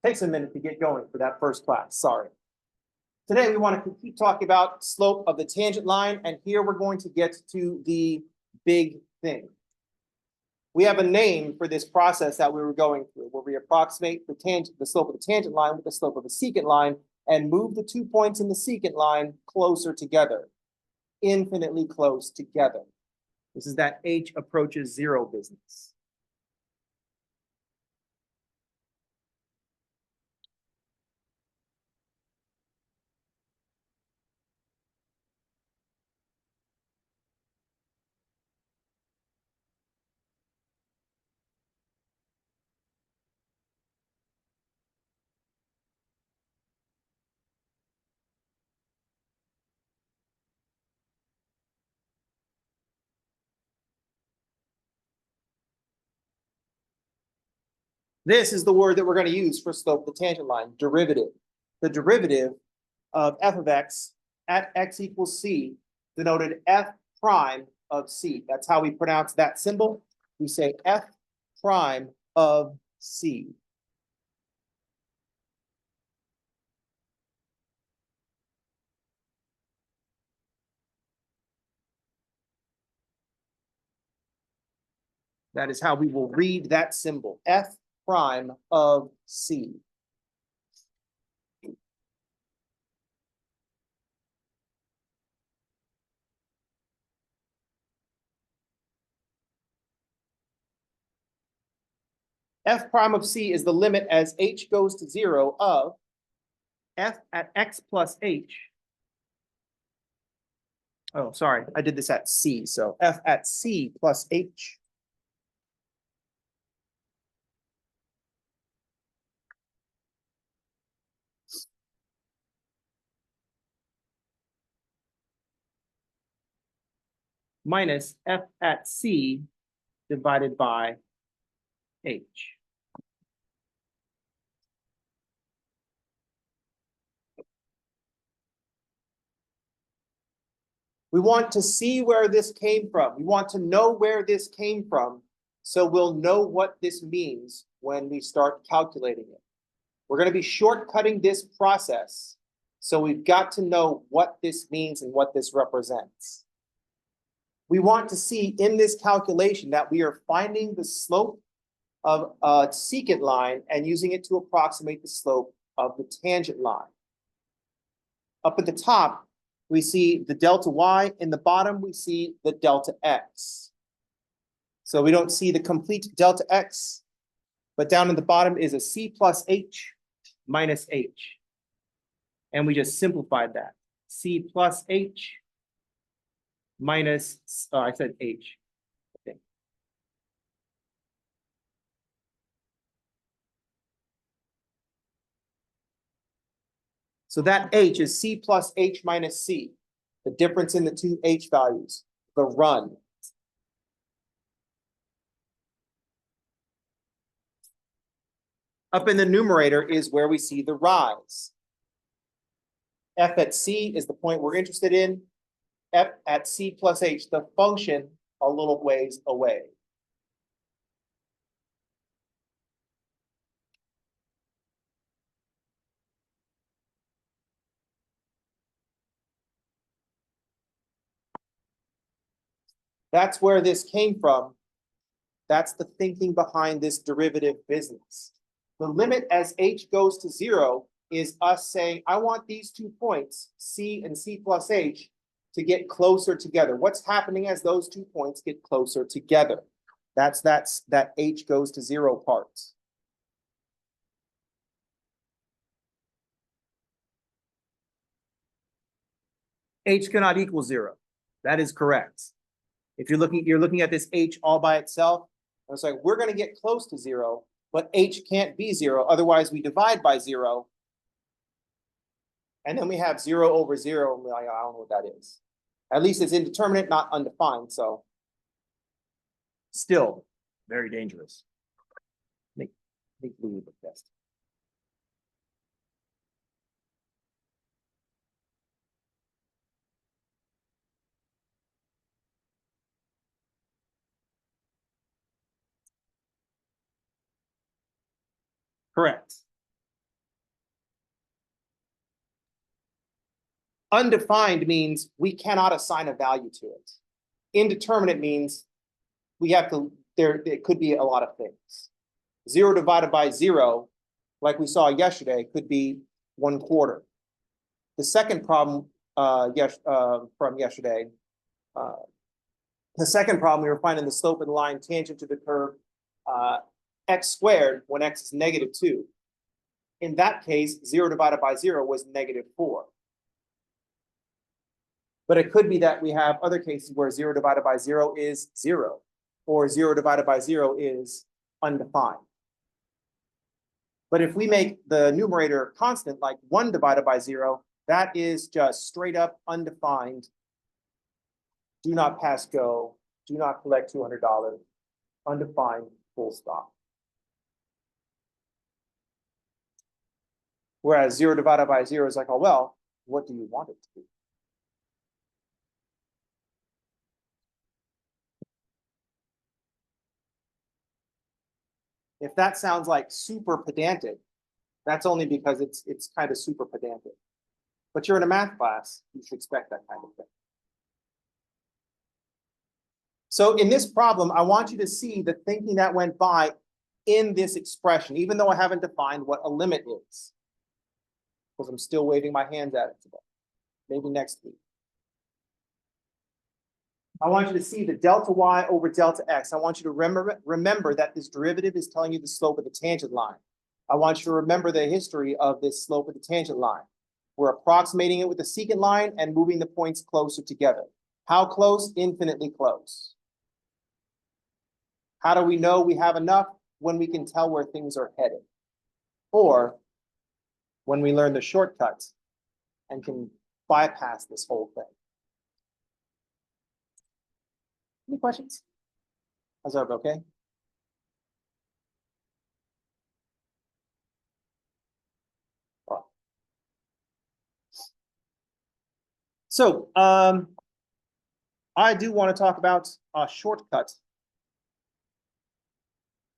Takes a minute to get going for that first class, sorry. Today we want to keep talking about slope of the tangent line, and here we're going to get to the big thing. We have a name for this process that we were going through, where we approximate the slope of the tangent line with the slope of the secant line and move the 2 points in the secant line closer together, infinitely close together. This is that h approaches 0 business. This is the word that we're going to use for slope of the tangent line, derivative. The derivative of f of x at x equals c, denoted f prime of c. That's how we pronounce that symbol. We say f prime of c. That is how we will read that symbol, f prime of c. F prime of c is the limit as h goes to 0 of f at x plus h. Oh, sorry, I did this at c, so f at c plus h. Minus f at c divided by h. We want to see where this came from. We want to know where this came from, so we'll know what this means when we start calculating it. We're going to be shortcutting this process, so we've got to know what this means and what this represents. We want to see in this calculation that we are finding the slope of a secant line and using it to approximate the slope of the tangent line. Up at the top, we see the delta y. In the bottom, we see the delta x. So we don't see the complete delta x, but down in the bottom is a c plus h minus h. And we just simplified that. C plus h minus, I said h. Okay. So that h is c plus h minus c, the difference in the two h values, the run. Up in the numerator is where we see the rise. F at c is the point we're interested in. F at c plus h, the function, a little ways away. That's where this came from. That's the thinking behind this derivative business. The limit as h goes to 0 is us saying, I want these 2 points, c and c plus h, to get closer together. What's happening as those 2 points get closer together? That's that h goes to 0 part. H cannot equal 0. That is correct. If you're looking at this h all by itself, it's like we're going to get close to 0, but h can't be 0. Otherwise, we divide by 0. And then we have 0 over 0, and we're like, I don't know what that is. At least it's indeterminate, not undefined, so still very dangerous. Make believe the best. Correct. Undefined means we cannot assign a value to it. Indeterminate means we have to, it could be a lot of things. 0 divided by 0, like we saw yesterday, could be 1/4. The second problem from yesterday, the second problem, we were finding the slope of the line tangent to the curve x squared when x is -2. In that case, 0 divided by 0 was -4. But it could be that we have other cases where 0 divided by 0 is 0, or 0 divided by 0 is undefined. But if we make the numerator constant, like 1 divided by 0, that is just straight up undefined. Do not pass go, do not collect $200, undefined, full stop. Whereas 0 divided by 0 is like, oh, well, what do you want it to be? If that sounds like super pedantic, that's only because it's kind of super pedantic. But you're in a math class, you should expect that kind of thing. So in this problem, I want you to see the thinking that went by in this expression, even though I haven't defined what a limit is. Because I'm still waving my hands at it today. Maybe next week. I want you to see the delta y over delta x. I want you to remember that this derivative is telling you the slope of the tangent line. I want you to remember the history of this slope of the tangent line. We're approximating it with the secant line and moving the points closer together. How close? Infinitely close. How do we know we have enough? When we can tell where things are headed. Or when we learn the shortcuts and can bypass this whole thing. Any questions? How's that okay? So I do want to talk about a shortcut.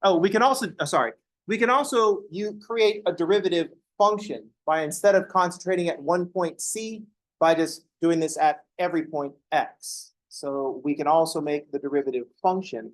Oh, we can also, you create a derivative function by, instead of concentrating at one point C, by just doing this at every point X. So we can also make the derivative function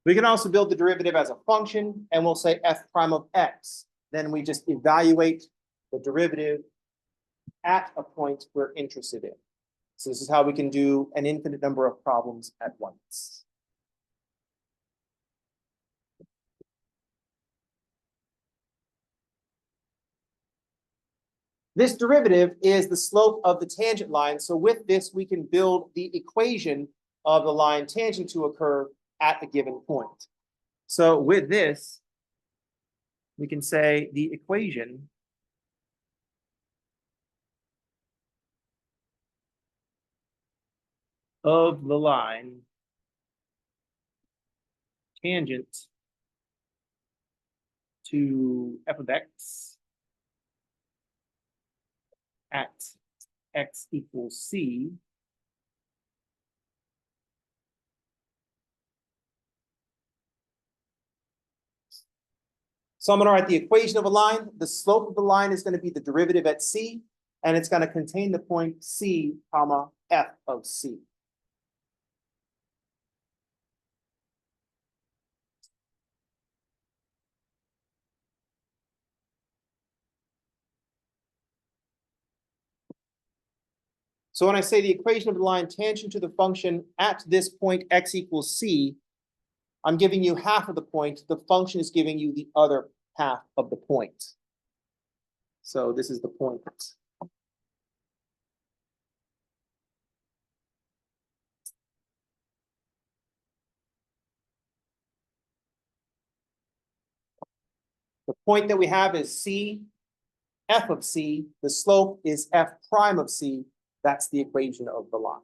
We can also build the derivative as a function, and we'll say f prime of x. Then we just evaluate the derivative at a point we're interested in. So this is how we can do an infinite number of problems at once. This derivative is the slope of the tangent line. So with this, we can build the equation of the line tangent to a curve at a given point. So with this, we can say the equation of the line tangent to f of x at x equals c So I'm going to write the equation of a line. The slope of the line is going to be the derivative at c, and it's going to contain the point c, comma, f of c. So when I say the equation of the line tangent to the function at this point x equals c, I'm giving you half of the point. The function is giving you the other half of the point. So this is the point. The point that we have is c, f of c. The slope is f prime of c. That's the equation of the line.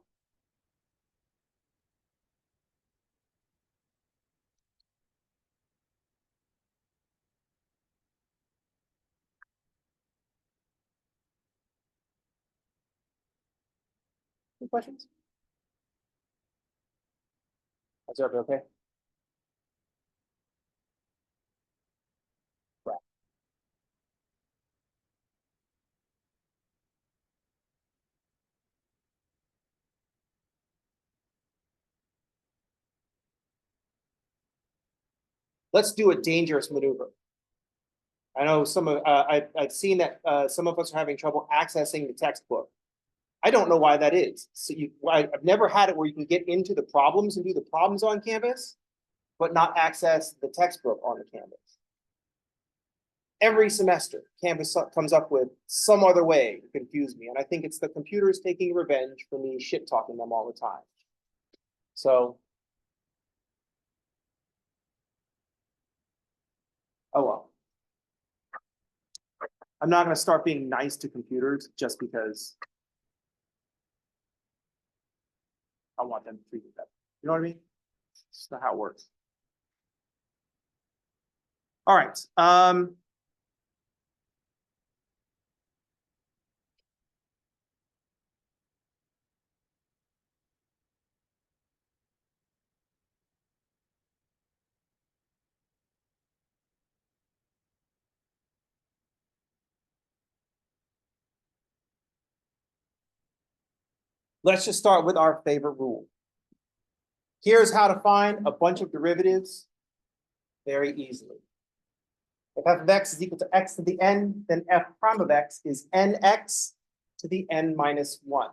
Any questions? Is everybody okay? Right. Let's do a dangerous maneuver. I know I've seen that some of us are having trouble accessing the textbook. I don't know why that is. So I've never had it where you can get into the problems and do the problems on Canvas, but not access the textbook on the Canvas. Every semester, Canvas comes up with some other way to confuse me. And I think it's the computers taking revenge for me shit talking them all the time. So, oh well. I'm not going to start being nice to computers just because I want them to treat me better. You know what I mean? It's not how it works. All right. Let's just start with our favorite rule. Here's how to find a bunch of derivatives very easily. If f of x is equal to x to the n, then f prime of x is nx to the n minus 1.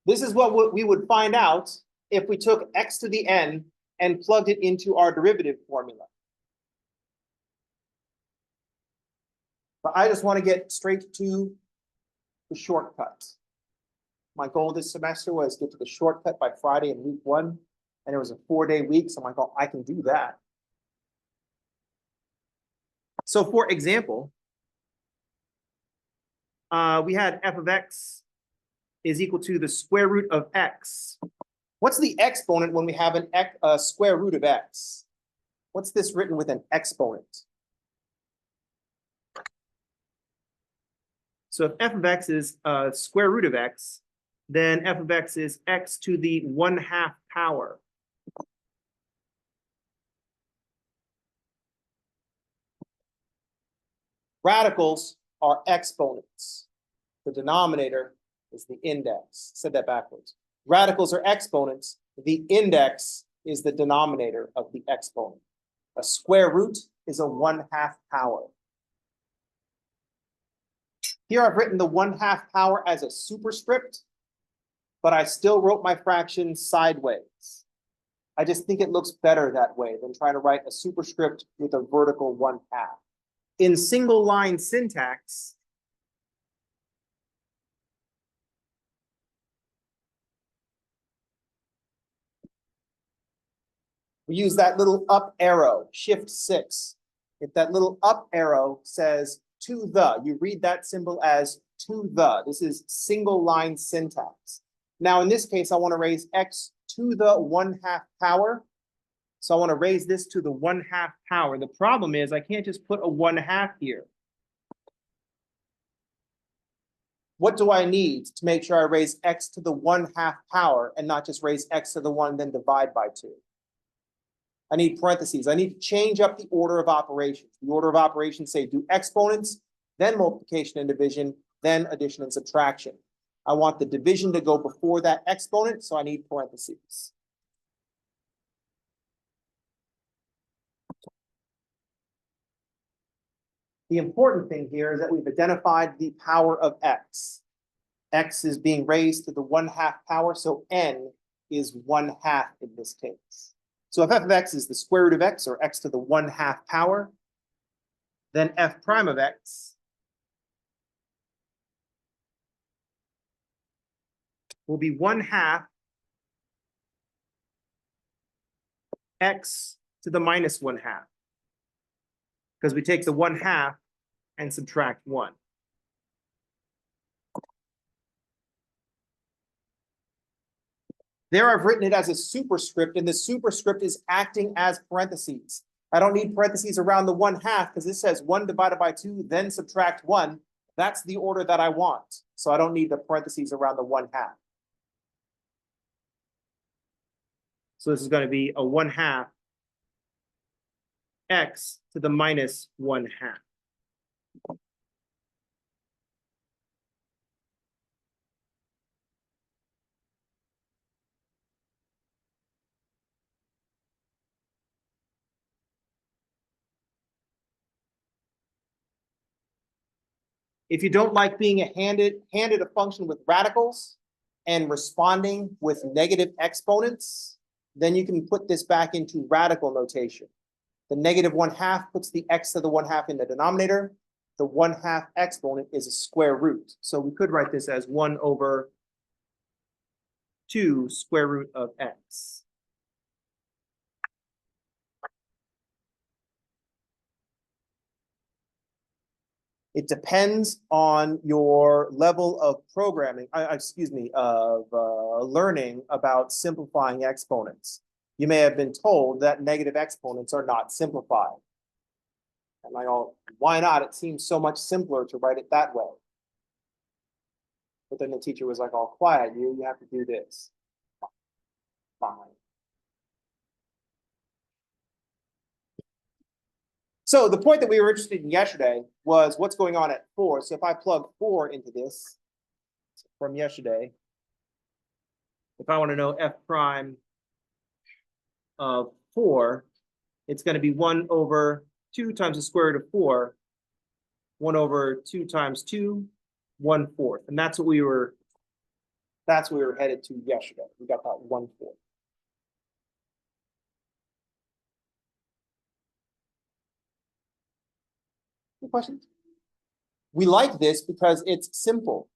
This is what we would find out if we took x to the n and plugged it into our derivative formula. But I just want to get straight to the shortcut. My goal this semester was to get to the shortcut by Friday in week 1, and it was a 4-day week, so I'm like, oh, I can do that. So for example, we had f of x is equal to the square root of x. What's the exponent when we have a square root of x? What's this written with an exponent? So if f of x is square root of x, then f of x is x to the 1/2 power. Radicals are exponents. The denominator is the index. Said that backwards. Radicals are exponents. The index is the denominator of the exponent. A square root is a 1/2 power. Here I've written the 1/2 power as a superscript, but I still wrote my fraction sideways. I just think it looks better that way than trying to write a superscript with a vertical 1/2. In single line syntax, we use that little up arrow, shift 6. If that little up arrow says to the, you read that symbol as to the. This is single line syntax. Now in this case, I want to raise x to the 1/2 power. So I want to raise this to the 1/2 power. The problem is I can't just put a 1/2 here. What do I need to make sure I raise x to the 1/2 power and not just raise x to the 1 then divide by 2? I need parentheses. I need to change up the order of operations. The order of operations say do exponents, then multiplication and division, then addition and subtraction. I want the division to go before that exponent, so I need parentheses. The important thing here is that we've identified the power of x. X is being raised to the 1/2 power, so n is 1/2 in this case. So if f of x is the square root of x, or x to the 1/2 power, then f prime of x will be 1/2 x to the minus 1/2. Because we take the 1/2 and subtract 1. There I've written it as a superscript, and the superscript is acting as parentheses. I don't need parentheses around the 1/2 because this says 1 divided by 2, then subtract 1. That's the order that I want. So I don't need the parentheses around the 1/2. So this is going to be a 1/2 x to the minus 1/2. If you don't like being handed a function with radicals and responding with negative exponents, then you can put this back into radical notation. The negative 1/2 puts the x to the 1/2 in the denominator. The 1/2 exponent is a square root. So we could write this as 1/2 square root of x. It depends on your level of programming, learning about simplifying exponents. You may have been told that negative exponents are not simplified. And I go, why not? It seems so much simpler to write it that way. But then the teacher was like, oh, quiet, you have to do this. Fine. So the point that we were interested in yesterday was what's going on at 4. So if I plug 4 into this from yesterday, if I want to know f prime of 4, it's going to be 1/2 times the square root of 4, 1/2 times 2, 1/4. And that's what we were headed to yesterday. We got that 1/4. Any questions? We like this because it's simple.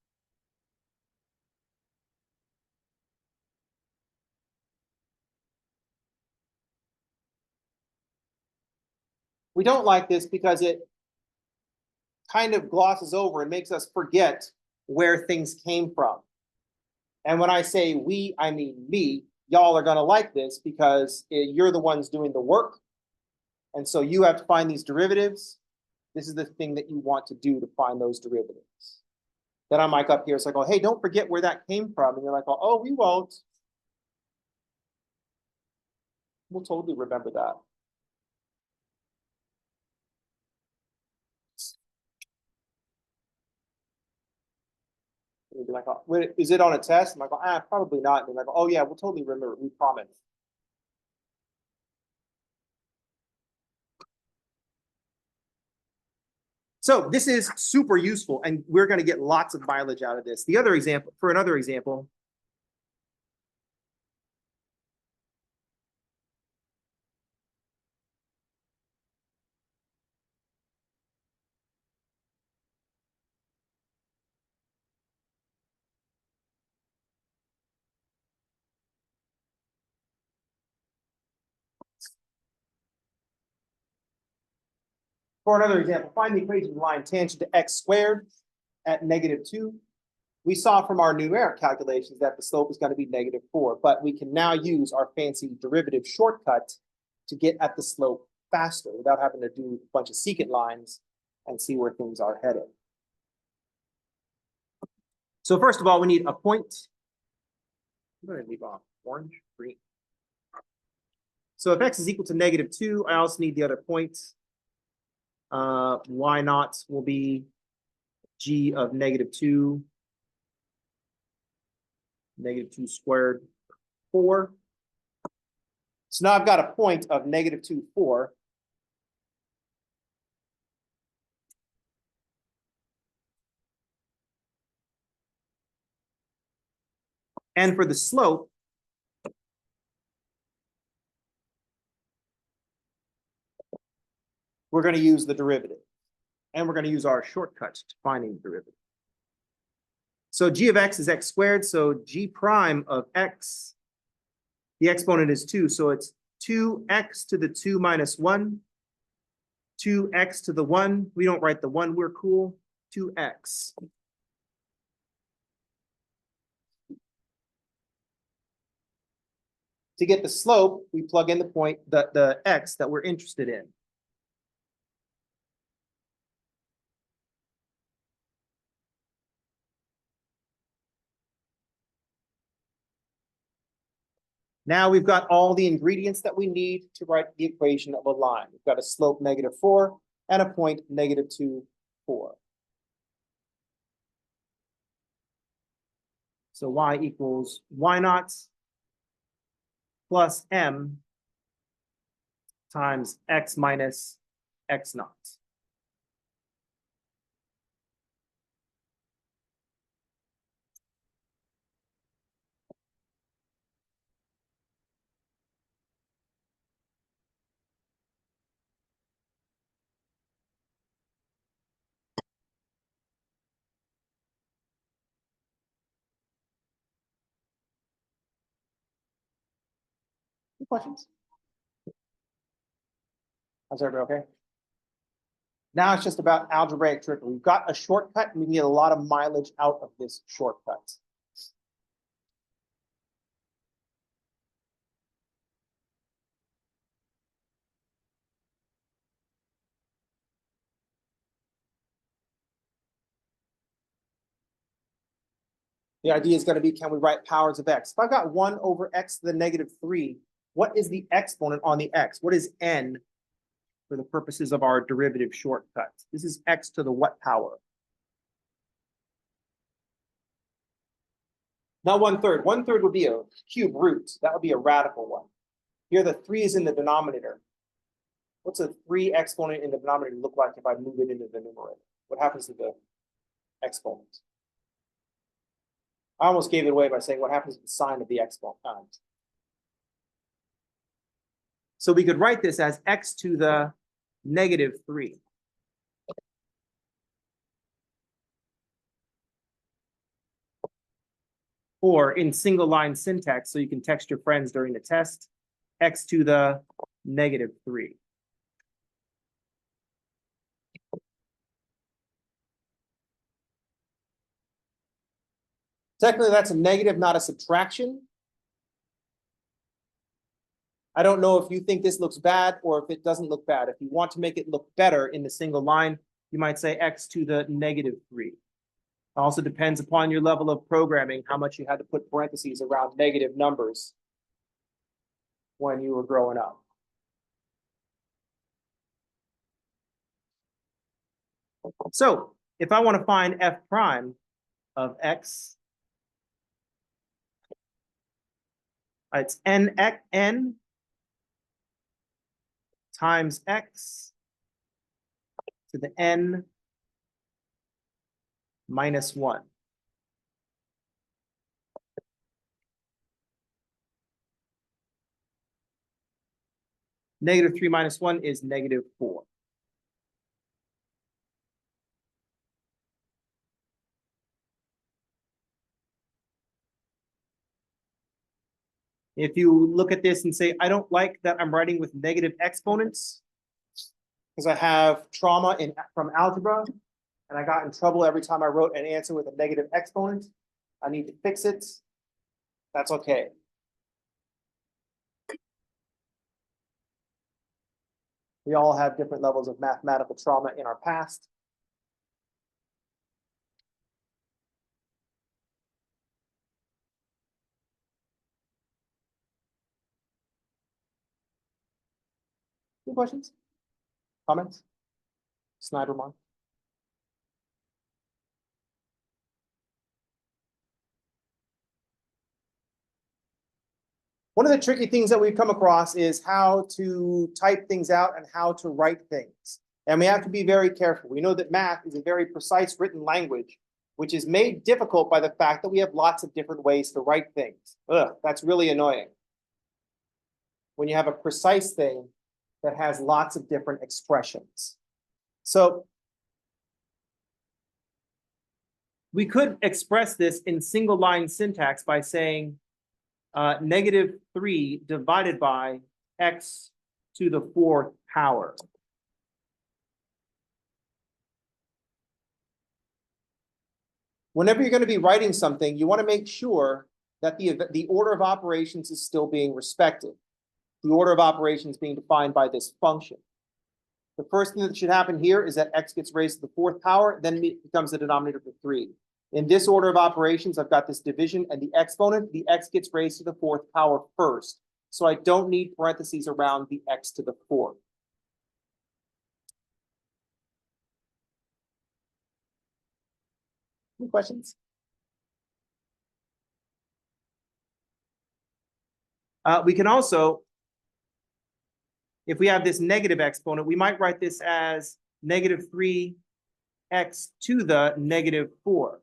We don't like this because it kind of glosses over and makes us forget where things came from. And when I say we, I mean me. Y'all are going to like this because you're the ones doing the work. And so you have to find these derivatives. This is the thing that you want to do to find those derivatives. Then I'm like up here, it's like, oh, hey, don't forget where that came from. And you're like, oh, we won't. We'll totally remember that. You'd be like, oh, is it on a test? I'm like, probably not. And they're like, oh yeah, we'll totally remember. We promise. So this is super useful, and we're going to get lots of mileage out of this. Another example, find the equation of the line tangent to x squared at -2. We saw from our numeric calculations that the slope is going to be -4, but we can now use our fancy derivative shortcut to get at the slope faster without having to do a bunch of secant lines and see where things are headed. So first of all, we need a point. I'm going to leave off orange, green. So if x is equal to -2, I also need the other points. Y0 will be g of -2, -2 squared, 4. So now I've got a point of -2, 4. And for the slope, we're going to use the derivative. And we're going to use our shortcut to finding the derivative. So g of x is x squared, so g prime of x, the exponent is 2, so it's 2x to the 2 minus 1, 2x to the 1. We don't write the 1, we're cool. 2x. To get the slope, we plug in the point, the x that we're interested in. Now we've got all the ingredients that we need to write the equation of a line. We've got a slope -4 and a point -2, 4. So y equals y naught plus m times x minus x naught. Any questions? How's everybody okay? Now it's just about algebraic trickery. We've got a shortcut and we can get a lot of mileage out of this shortcut. The idea is going to be, can we write powers of x? If I've got 1 over x to the -3, what is the exponent on the x? What is n for the purposes of our derivative shortcut? This is x to the what power? Not 1/3. 1/3 would be a cube root. That would be a radical one. Here, the 3 is in the denominator. What's a 3 exponent in the denominator look like if I move it into the numerator? What happens to the exponent? I almost gave it away by saying what happens to the sign of the exponent. So we could write this as x to the -3. Or in single line syntax, so you can text your friends during the test, x to the -3. Technically, that's a negative, not a subtraction. I don't know if you think this looks bad or if it doesn't look bad. If you want to make it look better in the single line, you might say x to the -3. It also depends upon your level of programming, how much you had to put parentheses around negative numbers when you were growing up. So if I want to find f prime of x, it's n times x to the n minus 1. -3 minus 1 is -4. If you look at this and say, I don't like that I'm writing with negative exponents because I have trauma from algebra and I got in trouble every time I wrote an answer with a negative exponent, I need to fix it. That's okay. We all have different levels of mathematical trauma in our past. Any questions? Comments? Snyder mark? One of the tricky things that we've come across is how to type things out and how to write things. And we have to be very careful. We know that math is a very precise written language, which is made difficult by the fact that we have lots of different ways to write things. Ugh, that's really annoying. When you have a precise thing that has lots of different expressions. So we could express this in single line syntax by saying -3 divided by x to the 4th power. Whenever you're going to be writing something, you want to make sure that the order of operations is still being respected. The order of operations being defined by this function. The first thing that should happen here is that x gets raised to the fourth power, then it becomes the denominator of 3. In this order of operations, I've got this division and the exponent. The x gets raised to the fourth power first. So I don't need parentheses around the x to the fourth. Any questions? We can also, if we have this negative exponent, we might write this as negative 3x to the negative 4,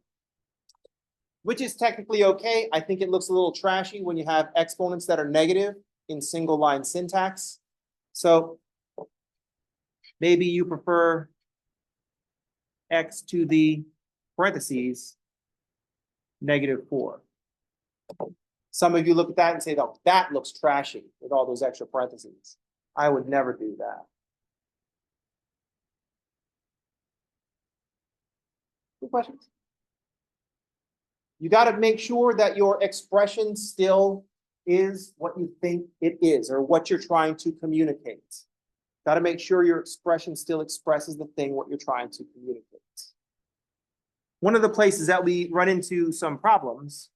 which is technically okay. I think it looks a little trashy when you have exponents that are negative in single line syntax. So maybe you prefer x to the parentheses negative 4. Some of you look at that and say, oh, that looks trashy with all those extra parentheses. I would never do that. Any questions? You got to make sure that your expression still is what you think it is or what you're trying to communicate. Got to make sure your expression still expresses the thing what you're trying to communicate. One of the places that we run into some problems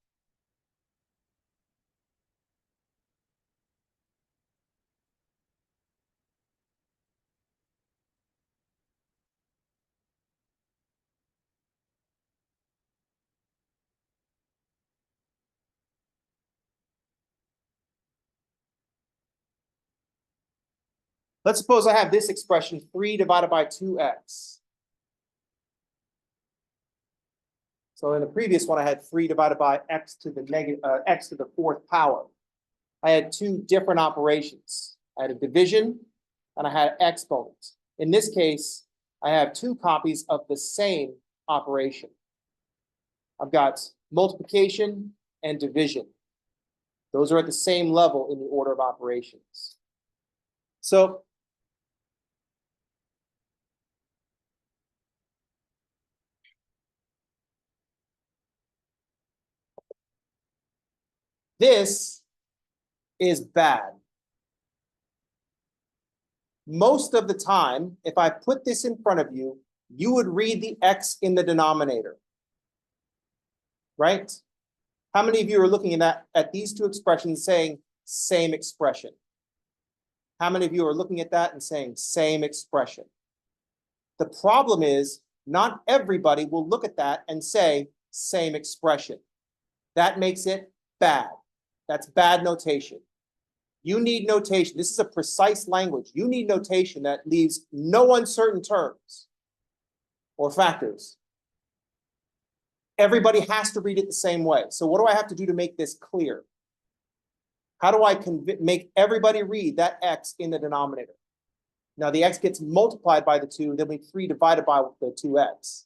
let's suppose I have this expression 3 divided by 2x. So in the previous one, I had 3 divided by x to the fourth power. I had two different operations. I had a division and I had exponents. In this case, I have two copies of the same operation. I've got multiplication and division. Those are at the same level in the order of operations. So this is bad. Most of the time, if I put this in front of you, you would read the x in the denominator, right? How many of you are looking at these two expressions saying same expression? How many of you are looking at that and saying same expression? The problem is not everybody will look at that and say same expression. That makes it bad. That's bad notation. You need notation. This is a precise language. You need notation that leaves no uncertain terms or factors. Everybody has to read it the same way. So what do I have to do to make this clear? How do I make everybody read that x in the denominator? Now the x gets multiplied by the 2, then we 3 divided by the 2x.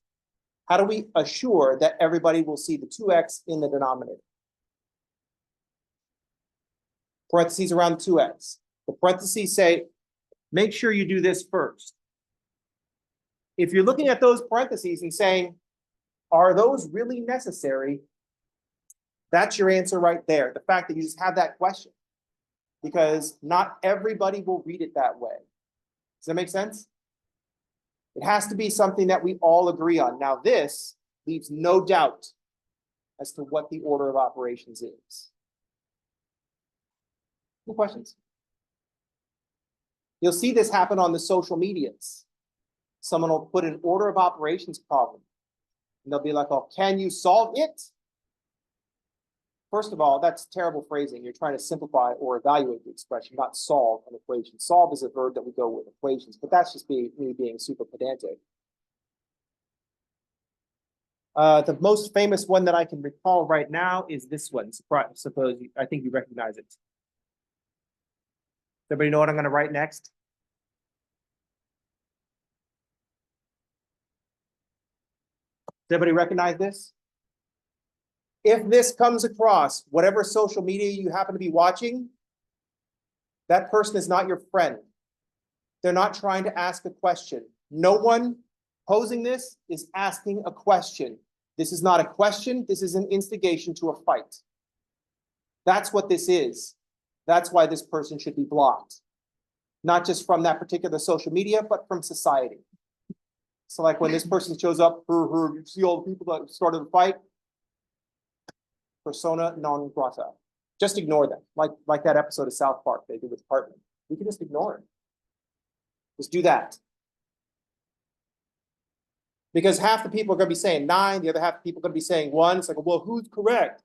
How do we assure that everybody will see the 2x in the denominator? Parentheses around 2x. The parentheses say, make sure you do this first. If you're looking at those parentheses and saying, are those really necessary? That's your answer right there. The fact that you just have that question. Because not everybody will read it that way. Does that make sense? It has to be something that we all agree on. Now this leaves no doubt as to what the order of operations is. Any questions? You'll see this happen on the social medias. Someone will put an order of operations problem. And they'll be like, oh, can you solve it? First of all, that's terrible phrasing. You're trying to simplify or evaluate the expression, not solve an equation. Solve is a verb that we go with equations, but that's just me being super pedantic. The most famous one that I can recall right now is this one. I think you recognize it. Does everybody know what I'm going to write next? Does everybody recognize this? If this comes across whatever social media you happen to be watching, that person is not your friend. They're not trying to ask a question. No one posing this is asking a question. This is not a question. This is an instigation to a fight. That's what this is. That's why this person should be blocked. Not just from that particular social media, but from society. So like when this person shows up, you see all the people that started the fight, persona non grata. Just ignore them. Like that episode of South Park they did with Cartman. We can just ignore it. Just do that. Because half the people are going to be saying 9, the other half of the people are going to be saying 1. It's like, well, who's correct?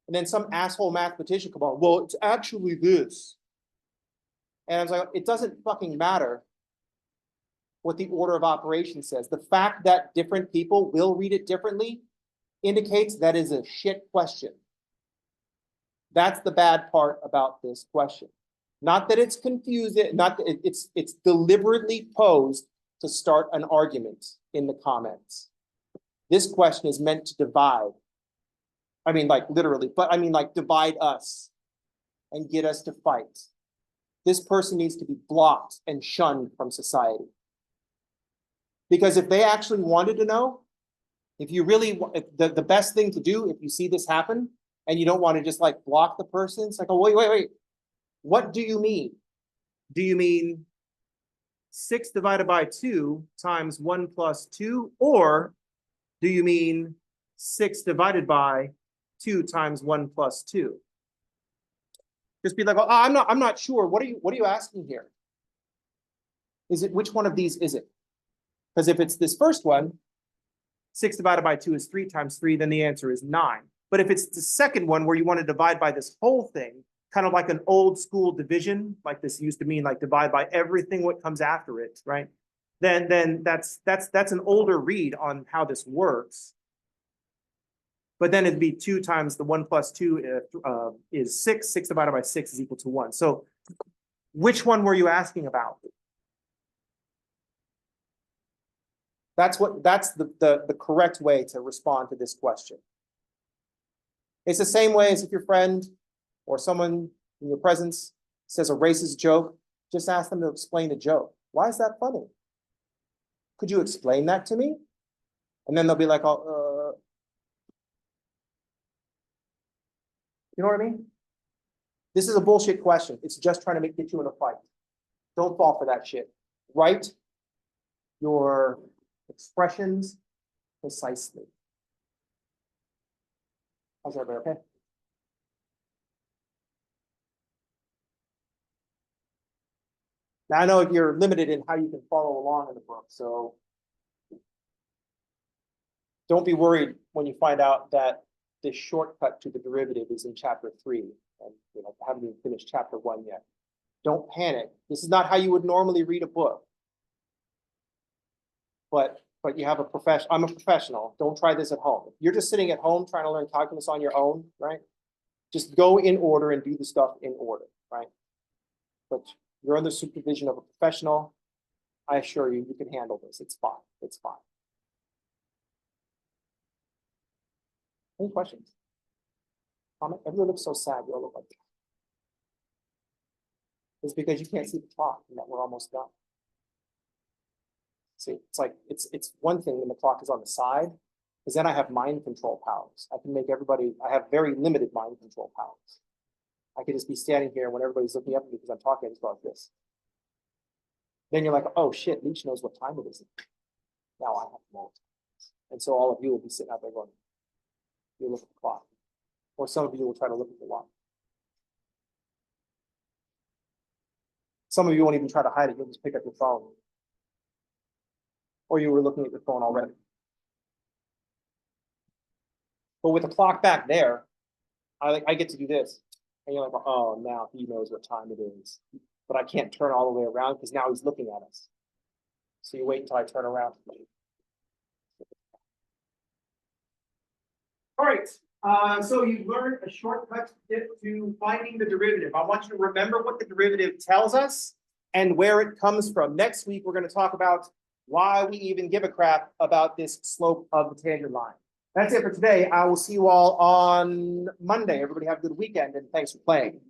And then some asshole mathematician come on, well, it's actually this. And I was like, it doesn't fucking matter what the order of operations says. The fact that different people will read it differently indicates that is a shit question. That's the bad part about this question. Not that it's confusing, not that it's deliberately posed to start an argument in the comments. This question is meant to divide. I mean, like literally, but I mean like divide us and get us to fight. This person needs to be blocked and shunned from society. Because if they actually wanted to know, if you really, the best thing to do if you see this happen and you don't want to just like block the person, it's like, oh, wait. What do you mean? Do you mean 6 divided by 2 times 1 plus 2? Or do you mean 6 divided by 2 times 1 plus 2? Just be like, oh, I'm not sure. What are you asking here? Is it, which one of these is it? Because if it's this first one, 6 divided by 2 is 3 times 3, then the answer is 9. But if it's the second one where you want to divide by this whole thing, kind of like an old school division, like this used to mean like divide by everything what comes after it, right? Then that's an older read on how this works. But then it'd be 2 times the 1 plus 2 is 6. 6 divided by 6 is equal to 1. So which one were you asking about? That's the correct way to respond to this question. It's the same way as if your friend or someone in your presence says a racist joke, just ask them to explain the joke. Why is that funny? Could you explain that to me? And then they'll be like, oh, you know what I mean? This is a bullshit question. It's just trying to get you in a fight. Don't fall for that shit. Write your expressions precisely. How's everybody okay? Now I know you're limited in how you can follow along in the book, so don't be worried when you find out that this shortcut to the derivative is in chapter 3, and I haven't even finished chapter 1 yet. Don't panic. This is not how you would normally read a book. But you have a profession. I'm a professional. Don't try this at home. If you're just sitting at home trying to learn calculus on your own, right? Just go in order and do the stuff in order, right? But you're under supervision of a professional. I assure you, you can handle this. It's fine. It's fine. Any questions? Comment? Everyone looks so sad. You all look like that. It's because you can't see the clock and that we're almost done. See, it's like it's one thing when the clock is on the side, because then I have mind control powers. I can make everybody. I have very limited mind control powers. I could just be standing here when everybody's looking at me because I'm talking just like this. Then you're like, oh shit, Leach knows what time it is. Now I have to know. And so all of you will be sitting out there going, you look at the clock. Or some of you will try to look at the watch. Some of you won't even try to hide it. You'll just pick up your phone. Or you were looking at your phone already. But with the clock back there, I get to do this. And you're like, oh, now he knows what time it is. But I can't turn all the way around because now he's looking at us. So you wait until I turn around. All right. So you've learned a shortcut to finding the derivative. I want you to remember what the derivative tells us and where it comes from. Next week, we're going to talk about why we even give a crap about this slope of the tangent line. That's it for today. I will see you all on Monday. Everybody have a good weekend, and thanks for playing.